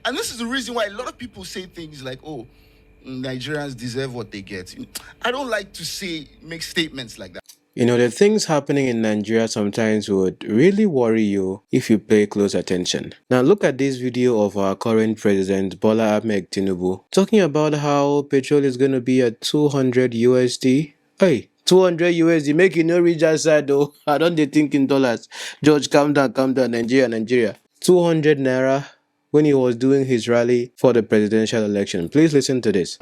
And this is the reason why a lot of people say things like, oh, Nigerians deserve what they get. I don't like to make statements like that. You know, the things happening in Nigeria sometimes would really worry you if you pay close attention. Now look at this video of our current president, Bola Ahmed Tinubu, talking about how petrol is going to be at 200 USD. Hey, 200 USD, make you no reach that side though. I don't think in dollars. George, calm down, Nigeria. 200 naira when he was doing his rally for the presidential election. Please listen to this.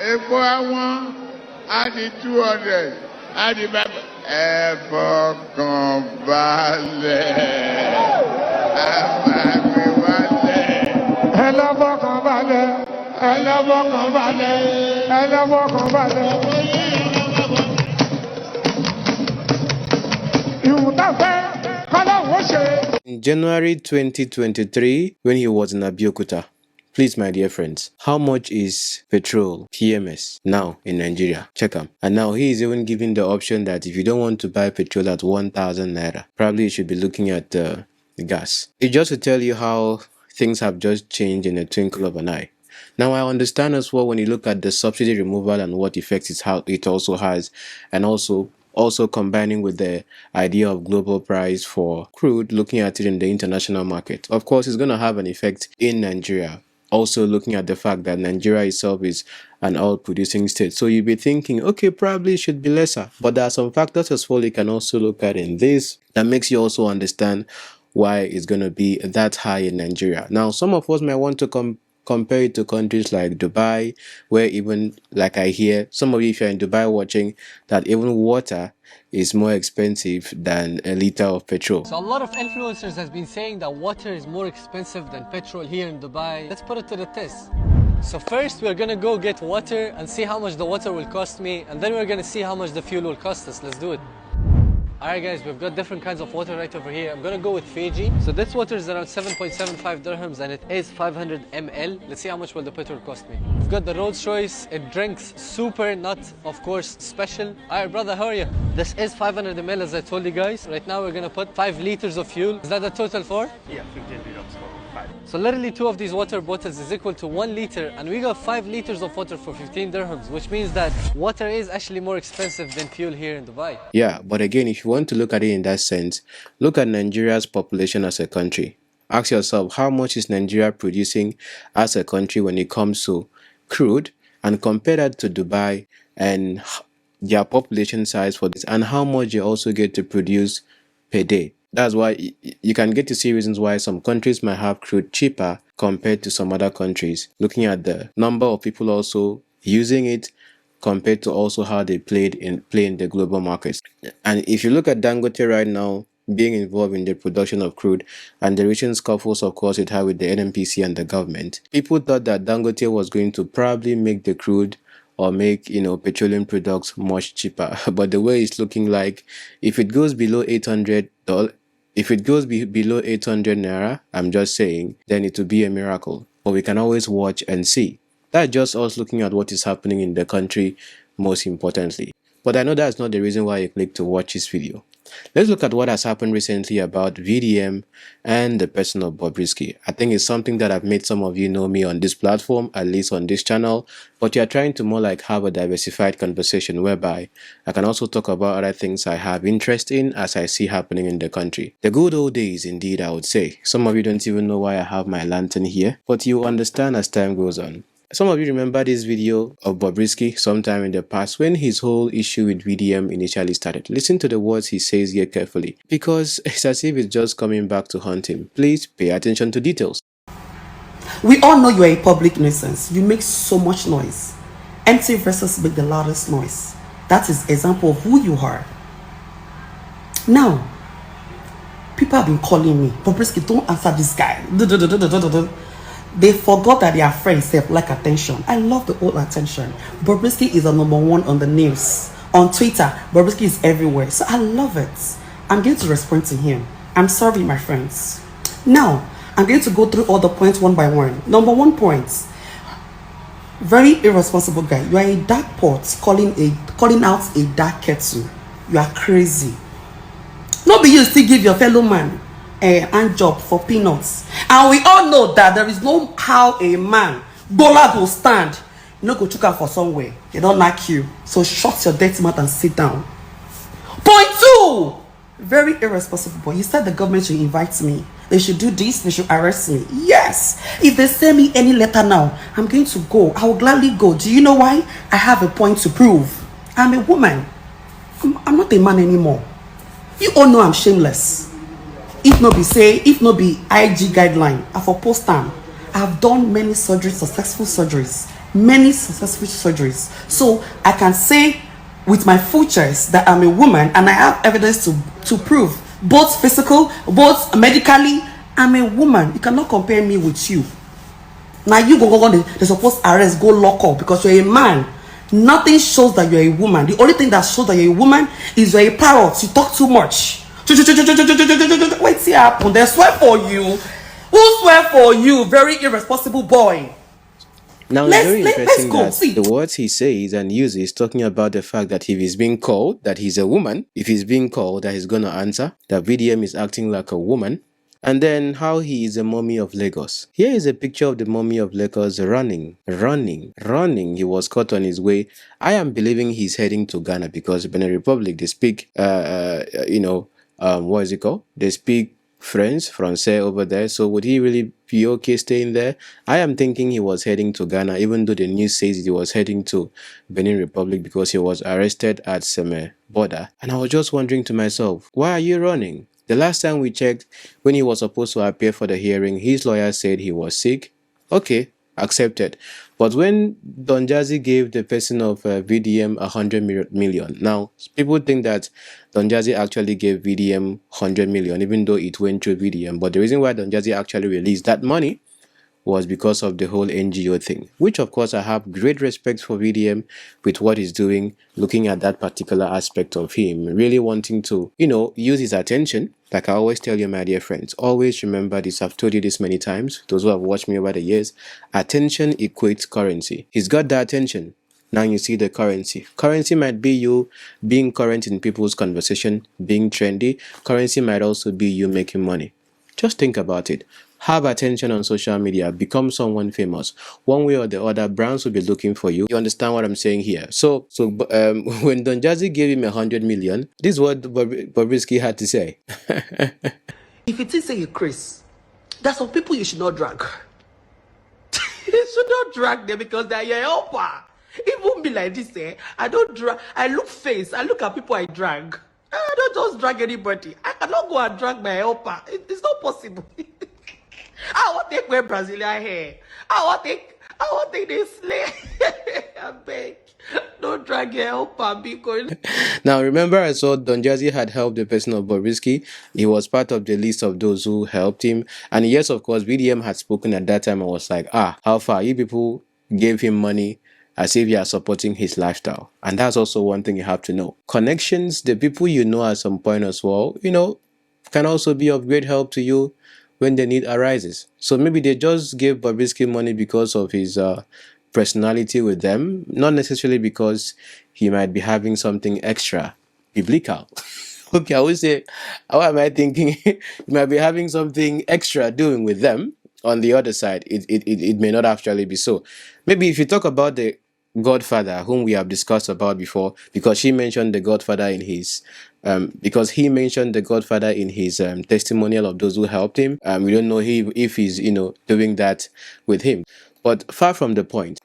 Epo àwọn á di 200 á di bàbá. Ẹ fọkàn balẹ̀ àmàgbé wálẹ̀. Ẹ lọ fọkàn balẹ̀ ẹ lọ fọkàn balẹ̀ ẹ lọ fọkàn balẹ̀. Ìwúntàfẹ́ kọ́lọ́wọ́ ṣe. In January 2023, when he was in Abeokuta, please, my dear friends, how much is petrol, PMS, now in Nigeria? Check them. And now he is even giving the option that if you don't want to buy petrol at 1,000 naira, probably you should be looking at the gas. It's just to tell you how things have just changed in a twinkle of an eye. Now, I understand as well when you look at the subsidy removal and what effects it also has, and also combining with the idea of global price for crude, looking at it in the international market. Of course, it's going to have an effect in Nigeria. Also looking at the fact that Nigeria itself is an oil-producing state. So you'll be thinking, okay, probably it should be lesser. But there are some factors as well you can also look at in this that makes you also understand why it's going to be that high in Nigeria. Now, some of us might want to compare it to countries like Dubai, where even, like I hear, some of you, if you're in Dubai watching, that even water is more expensive than a liter of petrol. So a lot of influencers has been saying that water is more expensive than petrol here in Dubai. Let's put it to the test. So first we're gonna go get water and see how much the water will cost me, and then we're gonna see how much the fuel will cost us. Let's do it. Alright guys, we've got different kinds of water right over here. I'm gonna go with Fiji. So this water is around 7.75 dirhams and it is 500 ml. Let's see how much will the petrol cost me. We've got the Rolls Royce. It drinks super, not of course special. Alright brother, how are you? This is 500 ml as I told you guys. Right now we're gonna put 5 liters of fuel. Is that the total for? Yeah, 15 dirhams for 5. So literally 2 of these water bottles is equal to 1 liter, and we got 5 liters of water for 15 dirhams, which means that water is actually more expensive than fuel here in Dubai. Yeah, but again, if you want to look at it in that sense, look at Nigeria's population as a country. Ask yourself, how much is Nigeria producing as a country when it comes to crude, and compare that to Dubai and their population size for this, and how much they also get to produce per day. That's why you can get to see reasons why some countries might have crude cheaper compared to some other countries, looking at the number of people also using it compared to also how they play in the global markets. And if you look at Dangote right now being involved in the production of crude and the recent scuffles, of course, it had with the NNPC and the government, people thought that Dangote was going to probably make the crude or make, petroleum products much cheaper. But the way it's looking like, if it goes below $800, if it goes below 800 naira, I'm just saying, then it will be a miracle. But we can always watch and see. That's just us looking at what is happening in the country, most importantly. But I know that's not the reason why you clicked to watch this video. Let's look at what has happened recently about VDM and the person of Bobrisky. I think it's something that I've made some of you know me on this platform, at least on this channel, but you're trying to more like have a diversified conversation whereby I can also talk about other things I have interest in as I see happening in the country. The good old days, indeed, I would say. Some of you don't even know why I have my lantern here, but you understand as time goes on. Some of you remember this video of Bobrisky sometime in the past when his whole issue with VDM initially started. Listen to the words he says here carefully, because it's as if it's just coming back to haunt him. Please pay attention to details. We all know you are a public nuisance. You make so much noise. Empty vessels make the loudest noise. That is example of who you are. Now, people have been calling me, Bobrisky, don't answer this guy. They forgot that their friends have like attention. I love the old attention. Bobrisky is the #1 on the news. On Twitter, Bobrisky is everywhere. So I love it. I'm going to respond to him. I'm sorry, my friends. Now, I'm going to go through all the points one by one. Number 1 point. Very irresponsible guy. You are a dark pot calling out a dark kettle. You are crazy. Not be you still give your fellow man hand job for peanuts. And we all know that there is no how a man bola go stand. You no go chook am for somewhere. They don't like you. So shut your dirty mouth and sit down. Point 2. Very irresponsible boy. He said the government should invite me. They should do this. They should arrest me. Yes. If they send me any letter now, I'm going to go. I will gladly go. Do you know why? I have a point to prove. I'm a woman. I'm not a man anymore. You all know I'm shameless. If not be IG guideline, I for post time. I've done many surgeries, successful surgeries. Many successful surgeries. So I can say with my full chest that I'm a woman, and I have evidence to prove, both physical, both medically, I'm a woman. You cannot compare me with you. Now you go they're supposed to arrest, go lock up because you're a man. Nothing shows that you're a woman. The only thing that shows that you're a woman is you're a parrot. You talk too much. Wait, see happen. They swear for you. Who swear for you? Very irresponsible boy. Now, it's very interesting go. that See. the words he says and uses talking about the fact that if he's being called, that he's a woman, if he's being called, that he's going to answer, that VDM is acting like a woman, and then how he is a mummy of Lagos. Here is a picture of the mummy of Lagos running. He was caught on his way. I am believing he's heading to Ghana because Benin Republic, they speak, what is it called? They speak Francais over there. So would he really be okay staying there? I am thinking he was heading to Ghana, even though the news says he was heading to Benin Republic because he was arrested at Seme border. And I was just wondering to myself, why are you running? The last time we checked, when he was supposed to appear for the hearing, his lawyer said he was sick. Okay, accepted. But when Don Jazzy gave the person of VDM 100 million, now people think that Don Jazzy actually gave VDM 100 million, even though it went through VDM. But the reason why Don Jazzy actually released that money was because of the whole NGO thing, which of course I have great respect for VDM with what he's doing, looking at that particular aspect of him, really wanting to, use his attention. Like I always tell you, my dear friends, always remember this. I've told you this many times. Those who have watched me over the years, attention equates currency. He's got the attention. Now you see the currency. Currency might be you being current in people's conversation, being trendy. Currency might also be you making money. Just think about it. Have attention on social media, become someone famous. One way or the other, brands will be looking for you. You understand what I'm saying here? So when Don Jazzy gave him 100 million, this is what Bobrisky had to say. If it is a Chris, there's some people you should not drag. You should not drag them because they're your helper. It won't be like this, eh? I don't drag. I look face. I look at people I drag. I don't just drag anybody. I cannot go and drag my helper. It's not possible. I want to take my Brazilian hair. I want to take this slay. I beg. Don't drag your helper because... Now, remember I saw Don Jazzy had helped the person of Bobrisky. He was part of the list of those who helped him. And yes, of course, VDM had spoken at that time. I was like, how far? You people gave him money as if you are supporting his lifestyle. And that's also one thing you have to know. Connections, the people you know at some point as well, can also be of great help to you when the need arises. So maybe they just gave Bobrisky money because of his personality with them, not necessarily because he might be having something extra biblical. Okay, I would say, how am I thinking? He might be having something extra doing with them. On the other side, it may not actually be so. Maybe if you talk about the Godfather, whom we have discussed about before, because he mentioned the Godfather in his testimonial of those who helped him. We don't know if he's doing that with him, but far from the point.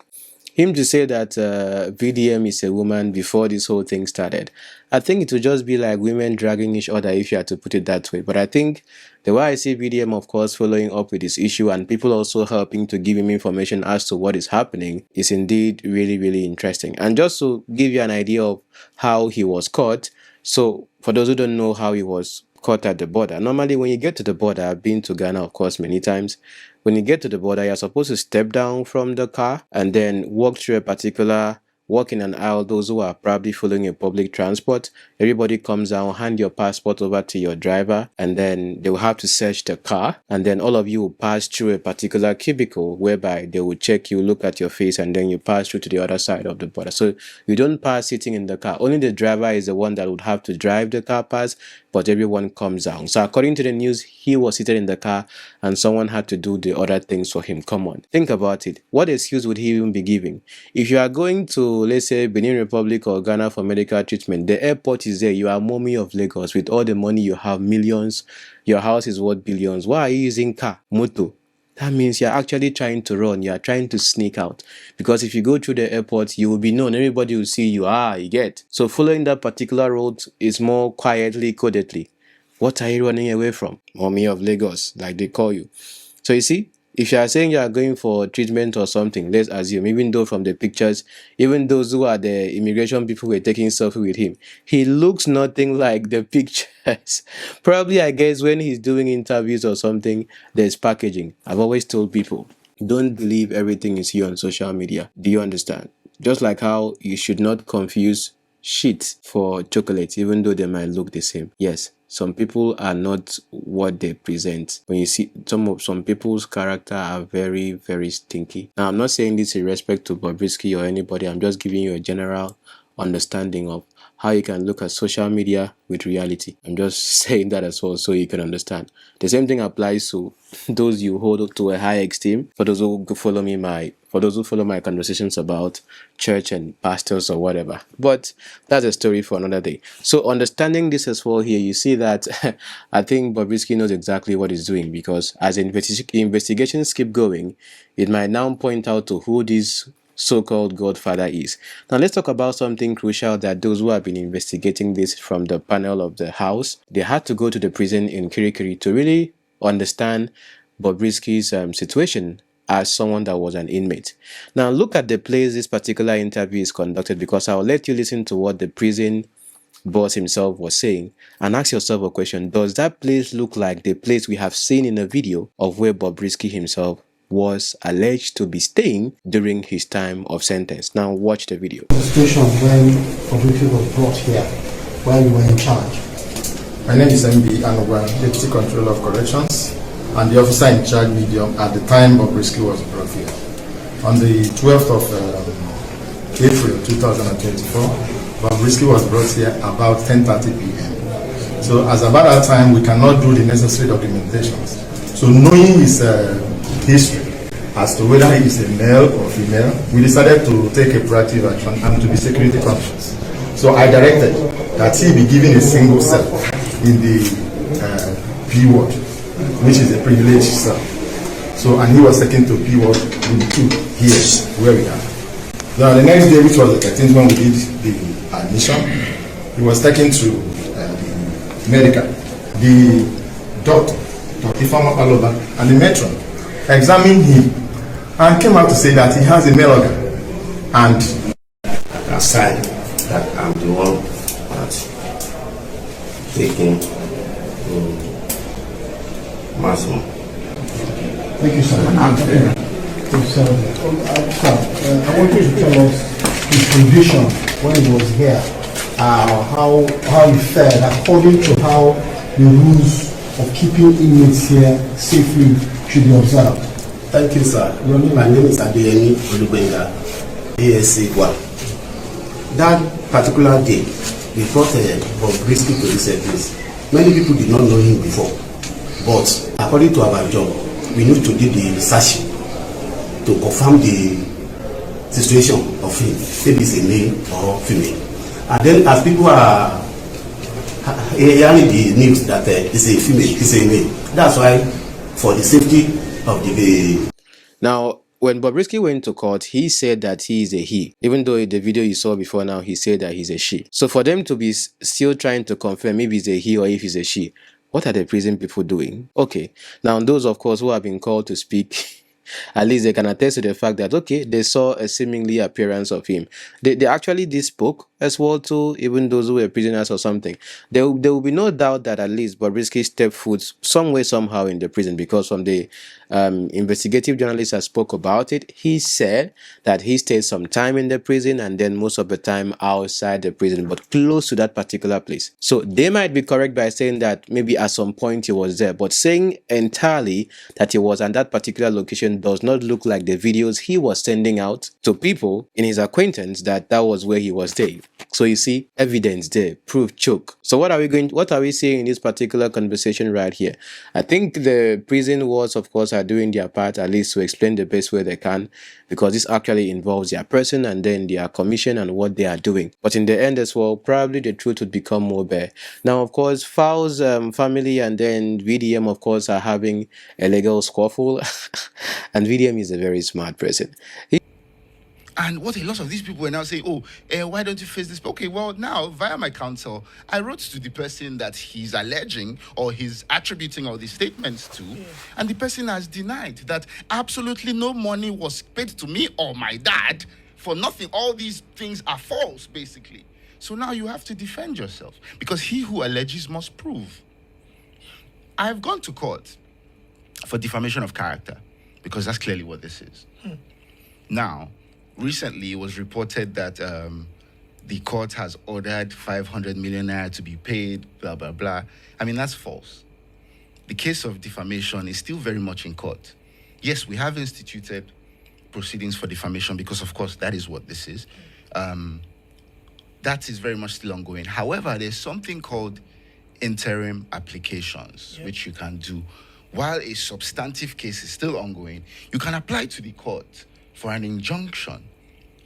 Him to say that VDM is a woman before this whole thing started, I think it would just be like women dragging each other if you had to put it that way. But I think the way I see VDM, of course, following up with this issue and people also helping to give him information as to what is happening is indeed really, really interesting. And just to give you an idea of how he was caught, so for those who don't know how he was caught at the border, normally when you get to the border, I've been to Ghana, of course, many times. When you get to the border, you're supposed to step down from the car and then walk in an aisle. Those who are probably following a public transport, everybody comes down, hand your passport over to your driver, and then they will have to search the car. And then all of you will pass through a particular cubicle whereby they will check you, look at your face, and then you pass through to the other side of the border. So you don't pass sitting in the car. Only the driver is the one that would have to drive the car past, but everyone comes down. So according to the news, he was seated in the car and someone had to do the other things for him. Come on, think about it. What excuse would he even be giving? If you are going to, let's say, Benin Republic or Ghana for medical treatment, the airport is there, you are mommy of Lagos, with all the money you have, millions, your house is worth billions. Why are you using car, moto? That means you're actually trying to run, you're trying to sneak out. Because if you go through the airport, you will be known, everybody will see you, you get. So following that particular road is more quietly, codedly. What are you running away from? Mommy of Lagos, like they call you. So you see, if you are saying you are going for treatment or something, let's assume, even though from the pictures, even those who are the immigration people were taking selfie with him, he looks nothing like the pictures. Probably, I guess, when he's doing interviews or something, there's packaging. I've always told people, don't believe everything is here on social media. Do you understand? Just like how you should not confuse shit for chocolate, even though they might look the same. Yes, some people are not what they present. When you see some people's character are very, very stinky. Now, I'm not saying this in respect to Bobrisky or anybody. I'm just giving you a general understanding of how you can look at social media with reality. I'm just saying that as well so you can understand. The same thing applies to those you hold to a high esteem. For those who follow my conversations about church and pastors or whatever. But that's a story for another day. So understanding this as well here, you see that I think Bobrisky knows exactly what he's doing, because as investigations keep going, it might now point out to who this so-called godfather is. Now let's talk about something crucial that those who have been investigating this from the panel of the house, they had to go to the prison in Kirikiri to really understand Bobrisky's situation as someone that was an inmate. Now look at the place this particular interview is conducted, because I'll let you listen to what the prison boss himself was saying and ask yourself a question. Does that place look like the place we have seen in a video of where Bobrisky himself was alleged to be staying during his time of sentence? Now watch the video. The situation when Bobrisky was brought here, while you were in charge. My name is MB Anogwan, Deputy Controller of Corrections, and the officer in charge medium at the time Bobrisky was brought here. On the 12th of April 2024, Bobrisky was brought here about 10:30 p.m. So as about that time, we cannot do the necessary documentations. So knowing his history as to whether he is a male or female, we decided to take a proactive action and to be security conscious. So I directed that he be given a single cell in the P ward, which is a privileged cell. So, and he was taken to P ward with 2 here, where we are. Now the next day, which was the 13th when we did the admission, he was taken to the medical. The doctor, Dr. Ifama Paloba, and the matron examined him and came out to say that he has a male organ. And aside that I'm the one that's taking maximum. Thank you, sir. I want you to tell us his condition when he was here, how he fared according to how the rules of keeping inmates here safely should be observed. Thank you, sir. My name is Adeyemi Olubenga, ASC 1. That particular day, we brought Bobrisky to this place. Many people did not know him before, but according to our job, we need to do the research to confirm the situation of him, maybe it's a male or female. And then as people are hearing the news that it's a female, it's a male, that's why for the safety of the... Now, when Bobrisky went to court, he said that he is a he. Even though in the video you saw before now, he said that he's a she. So for them to be still trying to confirm maybe it's a he or if he's a she, what are the prison people doing? Okay, now those of course who have been called to speak, at least they can attest to the fact that, okay, they saw a seemingly appearance of him. They actually did spoke as well to even those who were prisoners or something. There will be no doubt that at least Bobrisky stepped foot some way, somehow in the prison, because from the investigative journalist that spoke about it, he said that he stayed some time in the prison and then most of the time outside the prison, but close to that particular place. So they might be correct by saying that maybe at some point he was there, but saying entirely that he was at that particular location does not look like the videos he was sending out to people in his acquaintance that was where he was staying. So you see, evidence there, proof choke. So what are we saying in this particular conversation right here? I think the prison wards, of course, are doing their part, at least to explain the best way they can, because this actually involves their person and then their commission and what they are doing. But in the end as well, probably the truth would become more bare. Now, of course, FALZ family and then VDM, of course, are having a legal squabble. And VDM is a very smart person. And what a lot of these people were now saying, why don't you face this? Okay, well, now, via my counsel, I wrote to the person that he's alleging or he's attributing all these statements to, and the person has denied that absolutely no money was paid to me or my dad for nothing. All these things are false, basically. So now you have to defend yourself, because he who alleges must prove. I have gone to court for defamation of character, because that's clearly what this is. Now, recently, it was reported that the court has ordered 500 million naira to be paid, blah, blah, blah. I mean, that's false. The case of defamation is still very much in court. Yes, we have instituted proceedings for defamation because, of course, that is what this is. That is very much still ongoing. However, there's something called interim applications, which you can do. While a substantive case is still ongoing, you can apply to the court for an injunction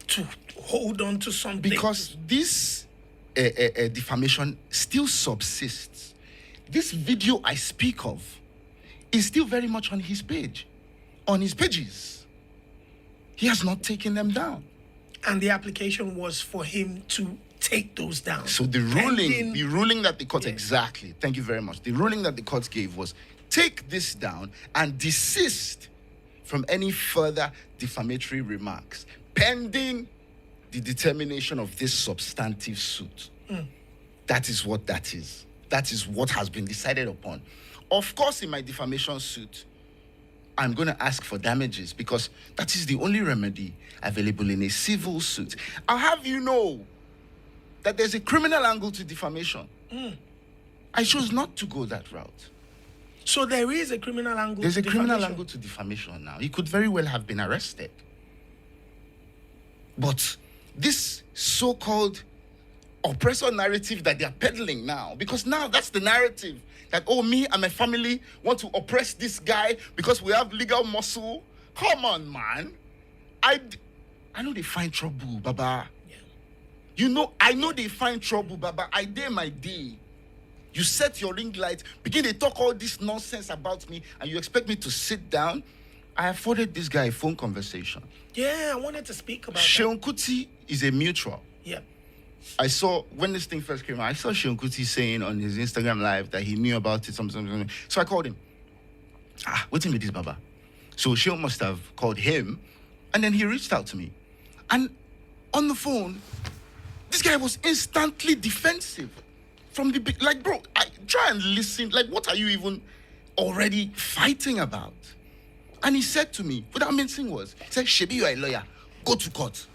to hold on to something, because this defamation still subsists. This video I speak of is still very much on his page, on his pages. He has not taken them down, and the application was for him to take those down. So the ruling that the court exactly. Thank you very much. The ruling that the court gave was take this down and desist from any further defamatory remarks, pending the determination of this substantive suit. That is what that is. That is what has been decided upon. Of course, in my defamation suit, I'm going to ask for damages, because that is the only remedy available in a civil suit. I'll have you know that there's a criminal angle to defamation. I chose not to go that route. So there is a criminal angle. There's a criminal angle to defamation now. He could very well have been arrested. But this so-called oppressor narrative that they are peddling now, because now that's the narrative that, me and my family want to oppress this guy because we have legal muscle. Come on, man. I know they find trouble, Baba. You know, I know they find trouble, Baba. I dare my day. You set your ring light, begin to talk all this nonsense about me, and you expect me to sit down? I afforded this guy a phone conversation. Yeah, I wanted to speak about Sheon Kuti is a mutual. Yeah. I saw, when this thing first came out, I saw Sheon Kuti saying on his Instagram live that he knew about it, something. So I called him. What's in with this, Baba? So Sheon must have called him, and then he reached out to me. And on the phone, this guy was instantly defensive. From the like, bro, I try and listen. Like, what are you even already fighting about? And he said to me, without mincing words, he said, Shebi, you are a lawyer. Go to court.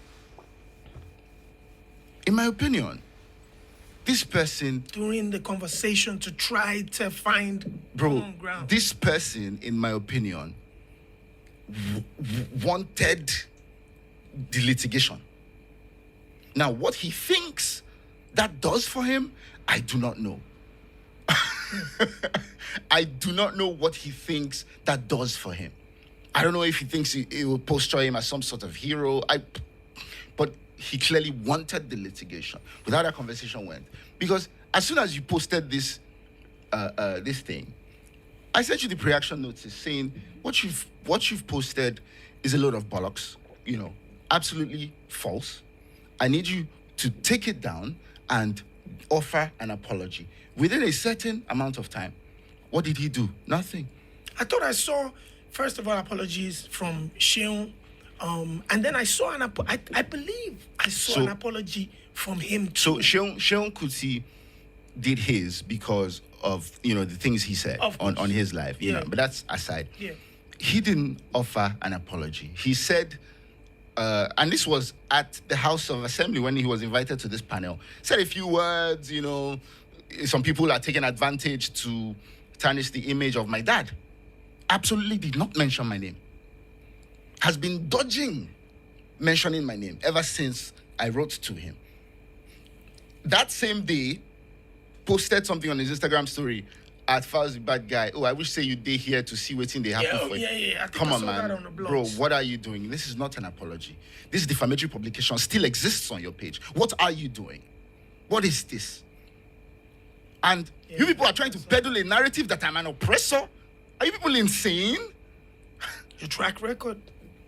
In my opinion, this person... During the conversation to try to find common ground. This person, in my opinion, wanted the litigation. Now, what he thinks that does for him, I do not know. I do not know what he thinks that does for him. I don't know if he thinks it will posture him as some sort of hero. But he clearly wanted the litigation. Without that conversation went. Because as soon as you posted this thing, I sent you the pre-action notice saying what you've posted is a load of bollocks. You know, absolutely false. I need you to take it down and offer an apology within a certain amount of time. What did he do? Nothing. I thought I saw, first of all, apologies from Sheon, and then I saw I believe I saw an apology from him too. So Sheon Kuti did his because of the things he said on his life, you know. But that's aside. Yeah. he didn't offer an apology. He said, and this was at the House of Assembly when he was invited to this panel, said a few words, you know, some people are taking advantage to tarnish the image of my dad. Absolutely did not mention my name. Has been dodging mentioning my name ever since I wrote to him. That same day, posted something on his Instagram story at FALZ the bad guy. Oh, I wish say you day here to see what's in the happen for you. Yeah. I think Come I on, saw man. that on the blogs. Bro, what are you doing? This is not an apology. This defamatory publication still exists on your page. What are you doing? What is this? And you people are trying to peddle a narrative that I'm an oppressor? Are you people insane? Your track record.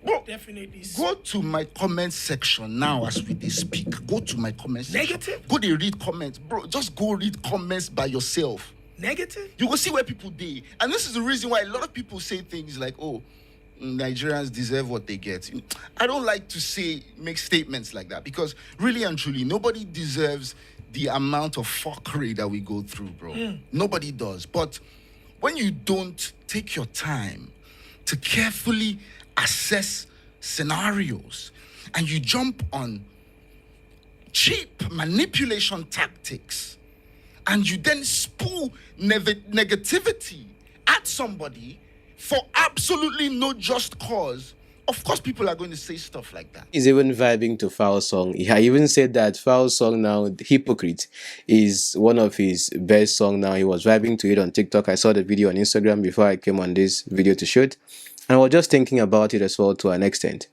Bro, Definitely. go to my comment section now as we dey speak. Go to my comment section. Negative? Go dey read comments. Bro, just go read comments by yourself. Negative? You will see where people dey. And this is the reason why a lot of people say things like, oh, Nigerians deserve what they get. I don't like to make statements like that because really and truly, nobody deserves the amount of fuckery that we go through, bro. Nobody does. But when you don't take your time to carefully assess scenarios and you jump on cheap manipulation tactics and you then spew negativity at somebody for absolutely no just cause, of course people are going to say stuff like that. He's even vibing to FALZ song. He even said that FALZ song now, Hypocrite, is one of his best song now. He was vibing to it on TikTok. I saw the video on Instagram before I came on this video to shoot. And I was just thinking about it as well to an extent.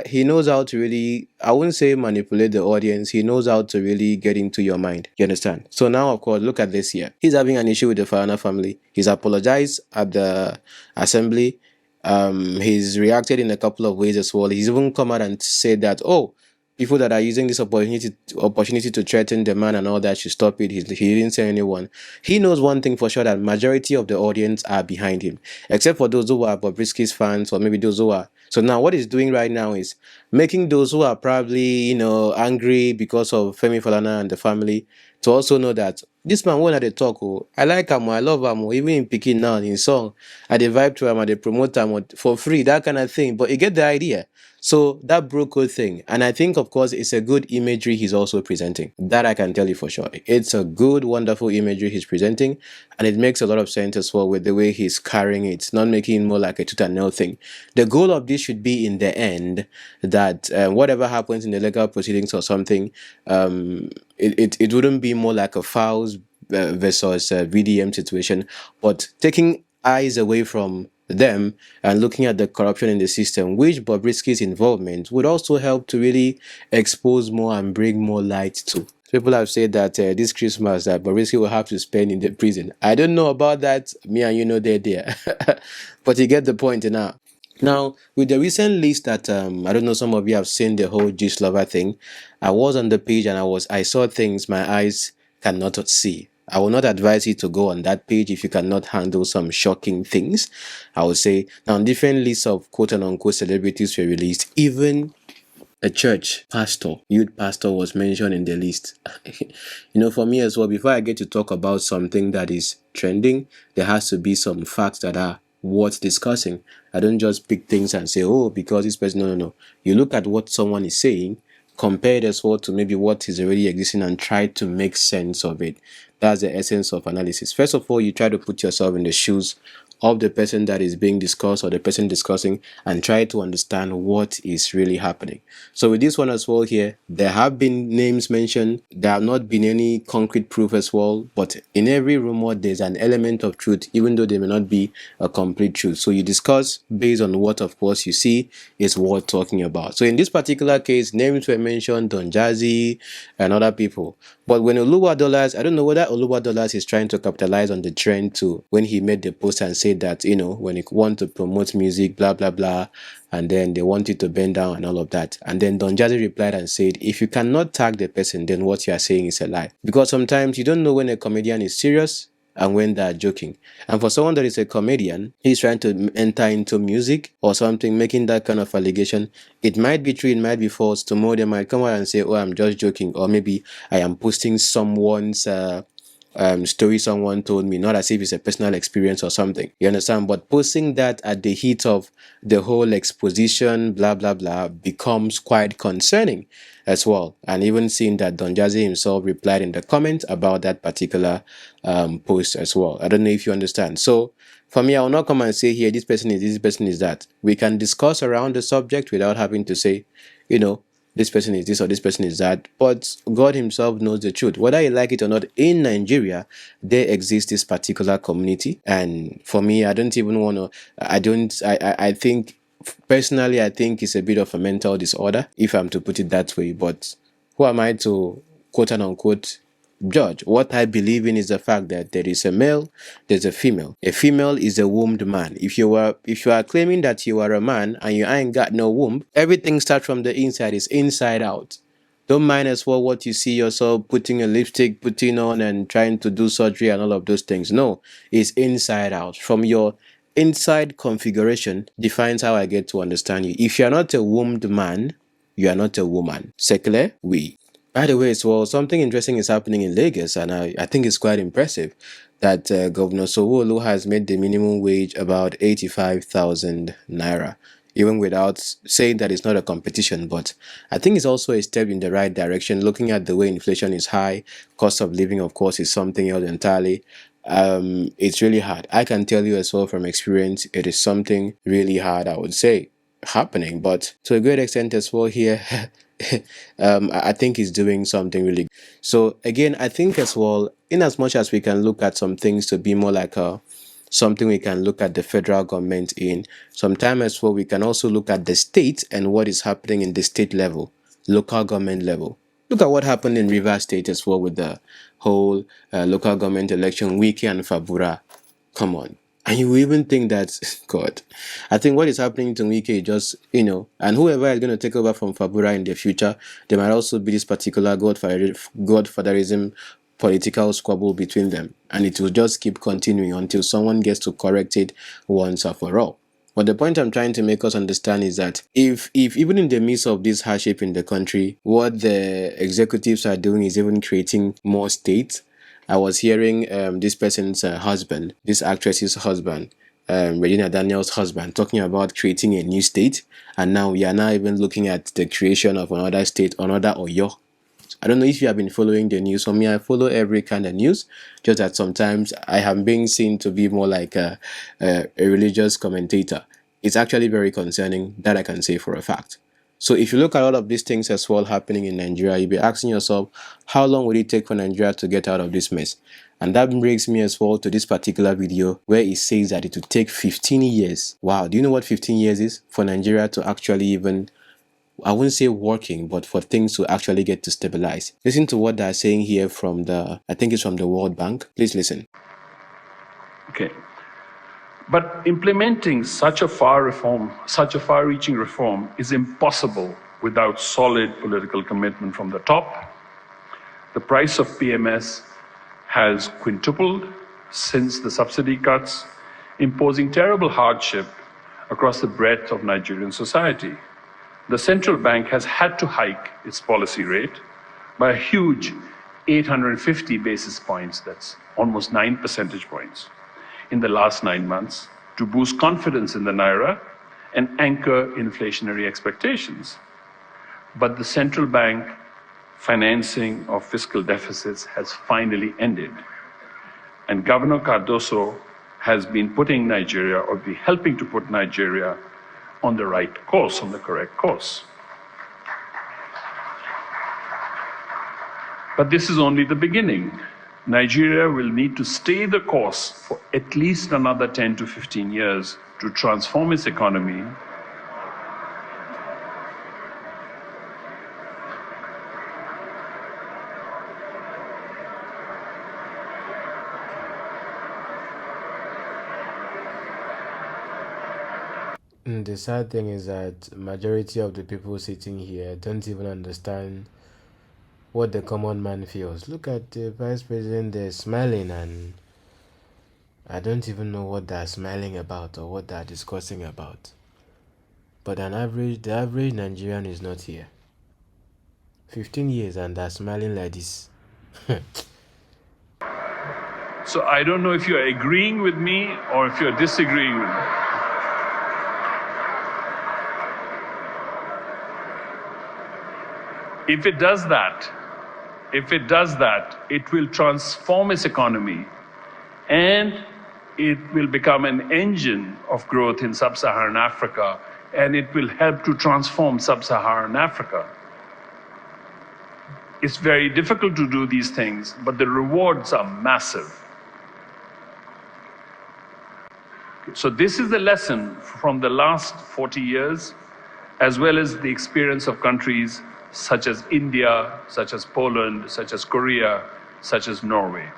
He knows how to really, I wouldn't say manipulate the audience. He knows how to really get into your mind. You understand? So now, of course, look at this here. He's having an issue with the Farana family. He's apologized at the assembly. He's reacted in a couple of ways as well. He's even come out and said that, oh, people that are using this opportunity to threaten the man and all that should stop it. He didn't say anyone. He knows one thing for sure, that majority of the audience are behind him, except for those who are Bobrisky's fans or maybe those who are. So now what he's doing right now is making those who are probably, angry because of Femi Falana and the family to also know that this man, when they talk, I like him, I love him, even in Peking now, in song, I vibe to him, I promote him for free, that kind of thing. But you get the idea. So that broke good thing. And I think, of course, it's a good imagery he's also presenting. That I can tell you for sure. It's a good, wonderful imagery he's presenting. And it makes a lot of sense as well with the way he's carrying it, not making it more like a tooth and nail thing. The goal of this should be in the end that whatever happens in the legal proceedings or something, it wouldn't be more like a FALZ versus VDM situation, but taking eyes away from them and looking at the corruption in the system, which Bobrisky's involvement would also help to really expose more and bring more light to. People have said that this Christmas that Bobrisky will have to spend in the prison. I don't know about that. Me and you know they're there. But you get the point now. Now, with the recent list that, I don't know, some of you have seen the whole Gist Lover thing. I was on the page and I saw things my eyes cannot see. I will not advise you to go on that page if you cannot handle some shocking things. I would say now different lists of quote and unquote celebrities were released. Even a church pastor, youth pastor was mentioned in the list. For me as well, before I get to talk about something that is trending, there has to be some facts that are worth discussing. I don't just pick things and say, oh, because this person, no. You look at what someone is saying, compare it as well to maybe what is already existing and try to make sense of it. That's the essence of analysis. First of all, you try to put yourself in the shoes of the person that is being discussed or the person discussing and try to understand what is really happening. So with this one as well here, there have been names mentioned. There have not been any concrete proof as well, but in every rumor, there's an element of truth, even though there may not be a complete truth. So you discuss based on what, of course, you see is worth talking about. So in this particular case, names were mentioned, Don Jazzy and other people. But when Oluwa Dollars, I don't know whether Oluwa Dollars is trying to capitalize on the trend too, when he made the post and said that, when you want to promote music, blah, blah, blah, and then they want you to bend down and all of that. And then Don Jazzy replied and said, if you cannot tag the person, then what you are saying is a lie. Because sometimes you don't know when a comedian is serious and when they're joking. And for someone that is a comedian, he's trying to enter into music or something, making that kind of allegation. It might be true, it might be false. Tomorrow they might come out and say, oh, I'm just joking. Or maybe I am posting someone's story someone told me, not as if it's a personal experience or something. You understand? But posting that at the heat of the whole exposition, blah, blah, blah, becomes quite concerning as well. And even seeing that Don Jazzy himself replied in the comment about that particular post as well. I don't know if you understand. So for me, I will not come and say here, this person is this person is that. We can discuss around the subject without having to say, you know, this person is this or this person is that. But God himself knows the truth. Whether you like it or not, in Nigeria, there exists this particular community. And for me, I don't even want to, I think, personally, I think it's a bit of a mental disorder, if I'm to put it that way. But who am I to quote and unquote judge? What I believe in is the fact that there is a male, there's a female. A female is a wombed man. If you are claiming that you are a man and you ain't got no womb, everything starts from the inside, is inside out. Don't mind as well what you see yourself putting a lipstick, putting on and trying to do surgery and all of those things. No, it's inside out. From your inside configuration defines how I get to understand you. If you are not a wombed man, you are not a woman. Secular, we. By the way, as well, something interesting is happening in Lagos, and I think it's quite impressive that Governor Sowolu has made the minimum wage about 85,000 naira, even without saying that it's not a competition. But I think it's also a step in the right direction, looking at the way inflation is high, cost of living, of course, is something else entirely. It's really hard. I can tell you as well from experience, it is something really hard, I would say, happening. But to a great extent as well here, I think he's doing something really good. So again, I think as well, in as much as we can look at some things to be more like something we can look at the federal government in, sometime as well we can also look at the state and what is happening in the state level, local government level. Look at what happened in Rivers State as well with the whole local government election, Wiki and Fabura. Come on. And you even think that, God, I think what is happening to Wike is just, and whoever is going to take over from Fabura in the future, there might also be this particular godfatherism political squabble between them. And it will just keep continuing until someone gets to correct it once and for all. But the point I'm trying to make us understand is that if even in the midst of this hardship in the country, what the executives are doing is even creating more states. I was hearing this person's husband, this actress's husband, Regina Daniel's husband, talking about creating a new state. And now we are now even looking at the creation of another state, another Oyo. I don't know if you have been following the news. For me, I follow every kind of news, just that sometimes I am being seen to be more like a religious commentator. It's actually very concerning, that I can say for a fact. So if you look at all of these things as well happening in Nigeria, you'll be asking yourself, how long will it take for Nigeria to get out of this mess? And that brings me as well to this particular video where it says that it will take 15 years. Wow, do you know what 15 years is? For Nigeria to actually even, I wouldn't say working, but for things to actually get to stabilize. Listen to what they're saying here from I think it's from the World Bank. Please listen. Okay. But implementing such a far-reaching reform is impossible without solid political commitment from the top. The price of PMS has quintupled since the subsidy cuts, imposing terrible hardship across the breadth of Nigerian society. The central bank has had to hike its policy rate by a huge 850 basis points, that's almost 9 percentage points, in the last 9 months to boost confidence in the naira and anchor inflationary expectations. But the central bank financing of fiscal deficits has finally ended. And Governor Cardoso has been putting Nigeria, or be helping to put Nigeria on the right course, on the correct course. But this is only the beginning. Nigeria will need to stay the course for at least another 10 to 15 years to transform its economy The sad thing is that majority of the people sitting here don't even understand what the common man feels. Look at the vice president, they're smiling, and I don't even know what they're smiling about or what they're discussing about. But the average Nigerian is not here. 15 years and they're smiling like this. So I don't know if you're agreeing with me or if you're disagreeing with me. If it does that, it will transform its economy and it will become an engine of growth in sub-Saharan Africa, and it will help to transform sub-Saharan Africa. It's very difficult to do these things, but the rewards are massive. So this is the lesson from the last 40 years, as well as the experience of countries such as India, such as Poland, such as Korea, such as Norway.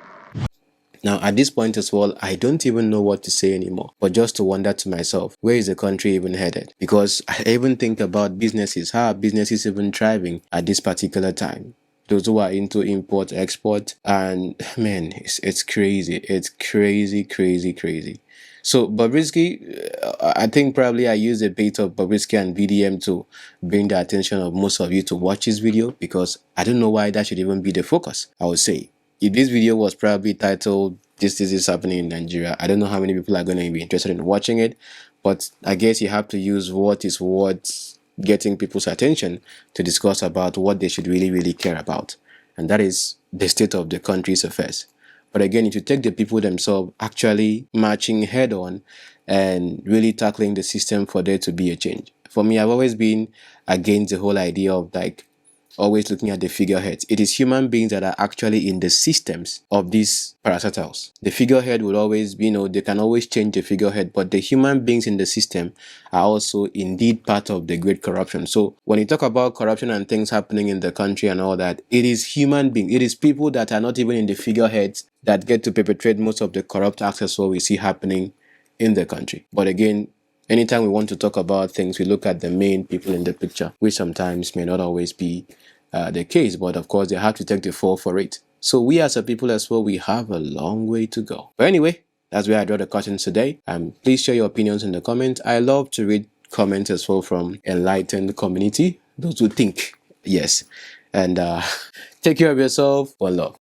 Now, at this point as well, I don't even know what to say anymore, but just to wonder to myself, where is the country even headed? Because I even think about businesses. How are businesses even thriving at this particular time? Those who are into import, export, and man, it's crazy. It's crazy, crazy, crazy. So Bobrisky, I think probably I used a bit of Bobrisky and VDM to bring the attention of most of you to watch this video, because I don't know why that should even be the focus, I would say. If this video was probably titled this is happening in Nigeria, I don't know how many people are going to be interested in watching it, but I guess you have to use what is what's getting people's attention to discuss about what they should really care about, and that is the state of the country's affairs. But again, if you take the people themselves actually marching head on and really tackling the system for there to be a change. For me, I've always been against the whole idea of like always looking at the figureheads. It is human beings that are actually in the systems of these parastatals. The figurehead will always be, they can always change the figurehead, but the human beings in the system are also indeed part of the great corruption. So when you talk about corruption and things happening in the country and all that, it is human beings, it is people that are not even in the figureheads that get to perpetrate most of the corrupt acts as well we see happening in the country. But again, anytime we want to talk about things, we look at the main people in the picture, which sometimes may not always be the case, but of course they have to take the fall for it. So we as a people as well, we have a long way to go. But anyway, that's where I draw the curtains today. Please share your opinions in the comments. I love to read comments as well from enlightened community, those who think. Yes. And take care of yourself. One love.